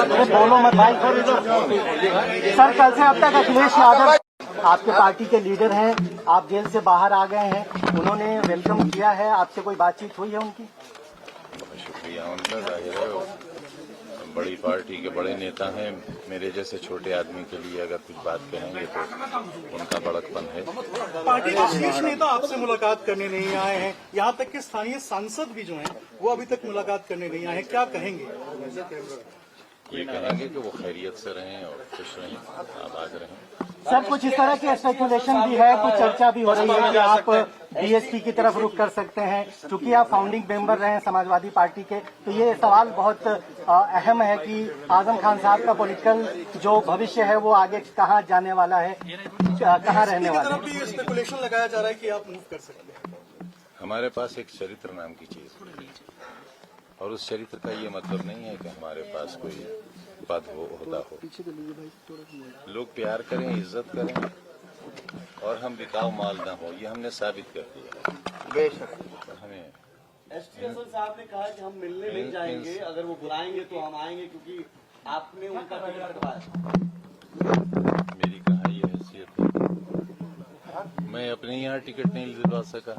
बोलो मत भाई। सर कल से अब तक अखिलेश यादव आपके पार्टी के लीडर हैं, आप जेल से बाहर आ गए हैं, उन्होंने वेलकम किया है, आपसे कोई बातचीत हुई है उनकी? शुक्रिया उनका, जाहिर है बड़ी पार्टी के बड़े नेता हैं, मेरे जैसे छोटे आदमी के लिए अगर कुछ बात कहेंगे तो उनका बड़कपन है। पार्टी के शीर्ष नेता आपसे मुलाकात करने नहीं आए हैं, यहाँ तक कि स्थानीय सांसद भी जो हैं वो अभी तक मुलाकात करने नहीं आए हैं, क्या कहेंगे? ये कहेंगे कि वो खैरियत से रहें और खुश रहें, आबाद रहें। सर कुछ इस तरह की स्पेकुलेशन भी है, कुछ चर्चा भी हो रही है कि आप बीएसपी की तरफ रुख कर सकते हैं, क्योंकि आप फाउंडिंग मेंबर रहे हैं समाजवादी पार्टी के। तो ये सवाल बहुत अहम है कि आजम खान साहब का पॉलिटिकल जो भविष्य है वो आगे कहाँ जाने वाला है, कहाँ रहने वाला है। भी स्पेकुलेशन लगाया जा रहा है कि आप मूव कर सकते हैं। हमारे पास एक चरित्र नाम की चीज है, और उस चरित्र का ये मतलब नहीं है कि हमारे पास कोई पद हो, होता हो। लोग प्यार करें, इज्जत करें, और हम बिकाऊ माल न हो, ये हमने साबित कर दिया। बेशक हमें एसपी साहब ने कहा कि हम मिलने नहीं जाएंगे, अगर वो बुलाएंगे तो हम आएंगे, क्योंकि आपने उनका टिकट कटवाया। मेरी कहाँ ये हैसियत है, मैं अपने यहाँ टिकट नहीं दिलवा सका,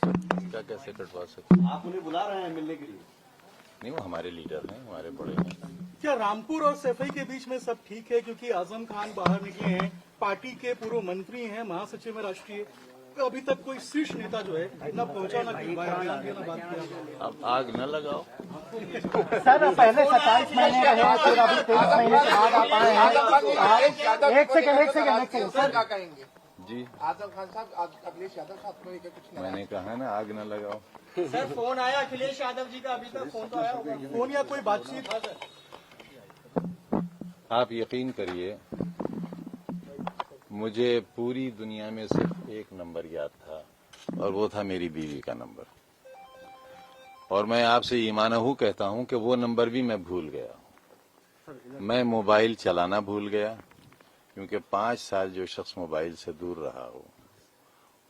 क्या कैसे कटवा सका? आप उन्हें बुला रहे हैं मिलने के लिए? नहीं, वो हमारे लीडर हैं, हमारे बड़े हैं। क्या रामपुर और सैफई के बीच में सब ठीक है? क्योंकि आजम खान बाहर निकले हैं, पार्टी के पूर्व मंत्री हैं, महासचिव है राष्ट्रीय, तो अभी तक कोई शीर्ष नेता जो है न पहुंचा, न बात किया। अब आग न लगाओ। सर पहले 27 महीने रहे, फिर अभी 23 महीने के बाद आप आए हैं। एक सेकंड सर क्या कहेंगे? जी आजम खान साहब, अखिलेश यादव साहब को लेकर कुछ मैंने कहा ना, आग न लगाओ। सर फोन आया अखिलेश यादव जी का, अभी तक फोन तो आया होगा, फोन या कोई बातचीत? आप यकीन करिए, मुझे पूरी दुनिया में सिर्फ एक नंबर याद था, और वो था मेरी बीवी का नंबर। और मैं आपसे ईमानहू कहता हूं कि वो नंबर भी मैं भूल गया। मैं मोबाइल चलाना भूल गया, क्योंकि 5 साल जो शख्स मोबाइल से दूर रहा हो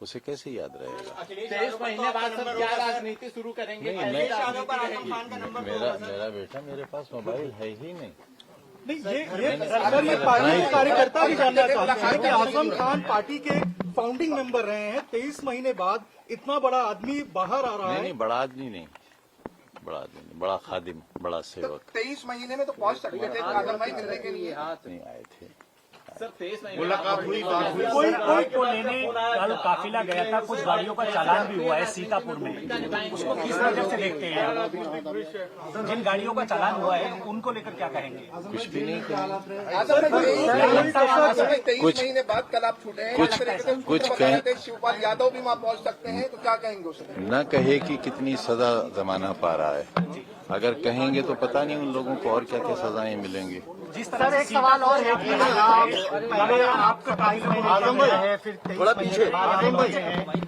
उसे कैसे याद रहेगा? 23 महीने बाद सब क्या राजनीति शुरू करेंगे? मेरा बेटा, मेरे पास मोबाइल है ही नहीं। नहीं, ये पार्टी के कार्यकर्ता भी जानना चाहते हैं कि आजम खान पार्टी के फाउंडिंग मेंबर रहे हैं, 23 महीने बाद इतना बड़ा आदमी बाहर आ रहा है। नहीं, बड़ा आदमी नहीं, बड़ा खादिम, बड़ा सेवक। 23 महीने में तो पहुंच सकते थे आजम भाई मिलने के लिए, नहीं आए थे। सर 23 मुलाकात हुई, बात हुई। कोई को लेने कल काफिला गया था, कुछ गाड़ियों का चालान भी हुआ है सीतापुर में, उसको किस नजर से देखते हैं? जिन गाड़ियों का चालान हुआ है उनको लेकर क्या कहेंगे? कुछ भी नहीं कहा। 23 महीने बाद कल आप छूटे हैं, कुछ कहें, शिवपाल यादव भी वहाँ पहुँच सकते हैं, तो क्या कहेंगे उसे? न कहे कि कितनी सजा जमाना पा रहा है, अगर कहेंगे तो पता नहीं उन लोगों को और क्या क्या सजाएं मिलेंगी। सर एक सवाल और है कि पहले आपका 22 महीने है, फिर 23 महीने बाद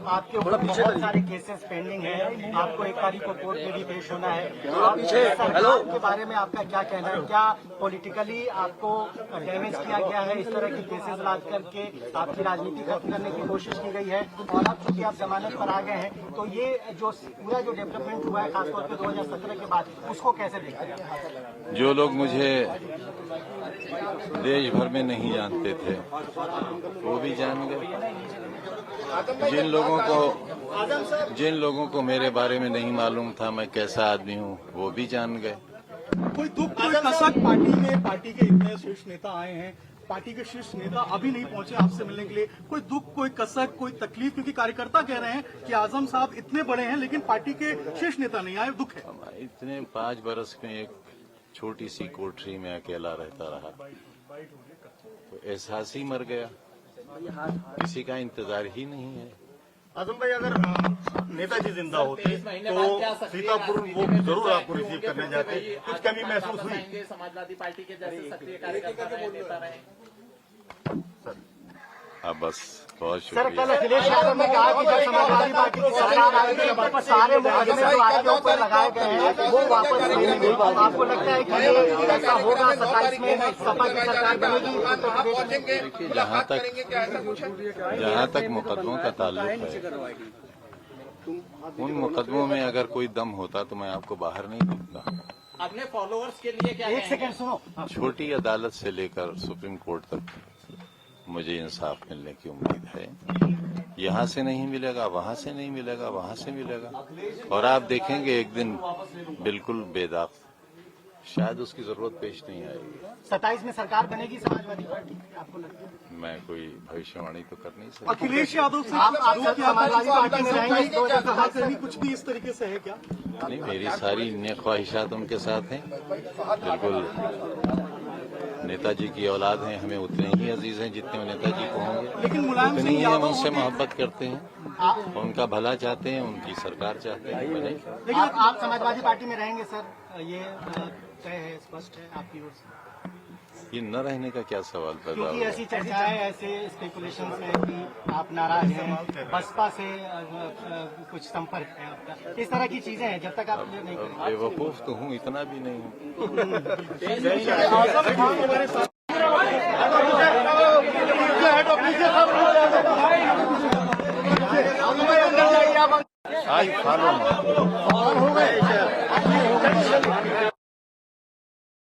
आपके ऊपर बहुत सारे केसेस पेंडिंग है, आपको 1 तारीख को कोर्ट में भी पेश होना है। सरकार के बारे में आपका क्या कहना है? क्या पॉलिटिकली आपको डैमेज किया गया है? इस तरह के केसेस लाद करके आपकी राजनीति खत्म करने की कोशिश की गई है, और अब चूंकि आप जमानत पर आ गए हैं, तो ये जो पूरा जो डेवलपमेंट हुआ है खासतौर पर 2017 के बाद, उसको कैसे देखते हैं? जो लोग मुझे देश भर में नहीं जानते थे वो भी जान गए, जिन लोगों को मेरे बारे में नहीं मालूम था मैं कैसा आदमी हूँ वो भी जान गए। कोई दुख, कोई कसक पार्टी के इतने शीर्ष नेता आए हैं, पार्टी के शीर्ष नेता अभी नहीं पहुंचे आपसे मिलने के लिए, कोई दुख, कोई कसक, कोई तकलीफ? क्योंकि कार्यकर्ता कह रहे हैं कि आजम साहब इतने बड़े हैं लेकिन पार्टी के शीर्ष नेता नहीं आए, दुख है। इतने 5 बरस में एक छोटी सी कोठरी में अकेला रहता रहा, तो एहसास ही मर गया, किसी का इंतजार ही नहीं है। आजम भाई, अगर नेताजी जिंदा होते तो सीतापुर वो जरूर आपको रिसीव करने जाते, कुछ कमी महसूस हुई? समाजवादी पार्टी के जैसे सक्रिय कार्यकर्ता रहे। अब बस बहुत सर शुक्रिया। कल अखिलेश यादव ने कहा कि जब समाजवादी पार्टी की सरकार आई थी तो सारे मुकदमे जो आपके ऊपर लगाए गए हैं वो वापस लेंगे। आपको लगता है कि ये ऐसा होगा 27 में सपा की सरकार बनेगी? देखिए, जहाँ तक मुकदमों का ताल्लुक है, उन मुकदमों में अगर कोई दम होता तो मैं आपको बाहर नहीं दिखता। अपने फॉलोअर्स के लिए क्या एक कहेंगे? सेकंड सुनो। छोटी अदालत से लेकर सुप्रीम कोर्ट तक मुझे इंसाफ मिलने की उम्मीद है। यहाँ से नहीं मिलेगा, वहाँ से नहीं मिलेगा, वहाँ से मिलेगा, और आप देखेंगे एक दिन बिल्कुल बेदाग, शायद उसकी जरूरत पेश नहीं आएगी। 27 में सरकार बनेगी समाजवादी पार्टी, आपको लगता है? मैं कोई भविष्यवाणी तो कर नहीं सकता। अखिलेश यादव से आप जो किया था, समाजवादी पार्टी में रहेंगे क्या कहा कहीं कुछ भी इस तरीके से है क्या? नहीं, मेरी सारी नेक ख्वाहिशात उनके साथ हैं। बिल्कुल नेताजी की औलाद हैं, हमें उतने ही अजीज हैं जितने वो नेताजी को होंगे, लेकिन मुलायम उतनी सिंह ही हम यादव उनसे होंगे। मोहब्बत करते हैं, उनका भला चाहते हैं, उनकी सरकार चाहते हैं, बने। लेकिन आप समाजवादी पार्टी में रहेंगे सर, ये तय है, स्पष्ट है आपकी ओर से? ये न रहने का क्या सवाल पैदा क्योंकि हुआ? ऐसी चर्चाएं, ऐसे स्पेकुलेशन है कि आप नाराज हैं, बसपा से कुछ संपर्क है आपका, इस तरह की चीजें हैं, जब तक आप ये नहीं करेंगे। बेवकूफ तो हूँ, इतना भी नहीं हूँ। I follow